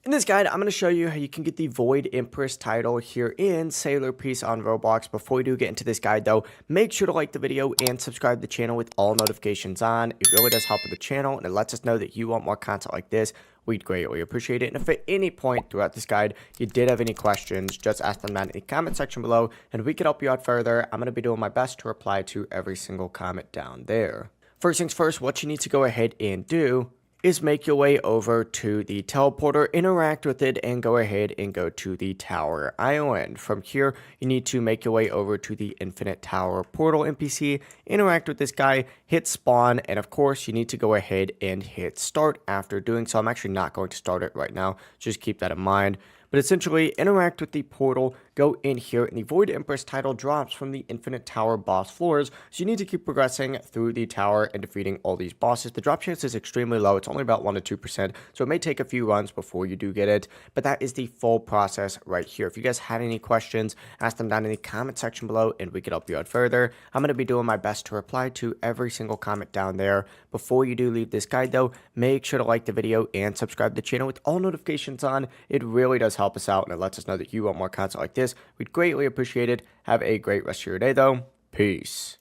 In this guide, I'm going to show you how you can get the Void Empress title here in Sailor Peace on Roblox. Before we do get into this guide though, make sure to like the video and subscribe to the channel with all notifications on. It really does help with the channel and it lets us know that you want more content like this. We'd greatly appreciate it. And if at any point throughout this guide you did have any questions, just ask them down in the comment section below and we can help you out further. I'm going to be doing my best to reply to every single comment down there. First things first, what you need to go ahead and do is make your way over to the teleporter, interact with it, and go ahead and go to the Tower Island. From here, you need to make your way over to the Infinite Tower Portal NPC, interact with this guy, hit spawn, and of course, you need to go ahead and hit start after doing so. I'm actually not going to start it right now, just keep that in mind. But essentially, interact with the portal, go in here, and the Void Empress title drops from the Infinite Tower boss floors. So you need to keep progressing through the tower and defeating all these bosses. The drop chance is extremely low. It's only about 1 to 2%, so it may take a few runs before you do get it. But that is the full process right here. If you guys had any questions, ask them down in the comment section below, and we can help you out further. I'm going to be doing my best to reply to every single comment down there. Before you do leave this guide, though, make sure to like the video and subscribe to the channel with all notifications on. It really does help us out and it lets us know that you want more content like this. We'd greatly appreciate it. Have a great rest of your day though. Peace.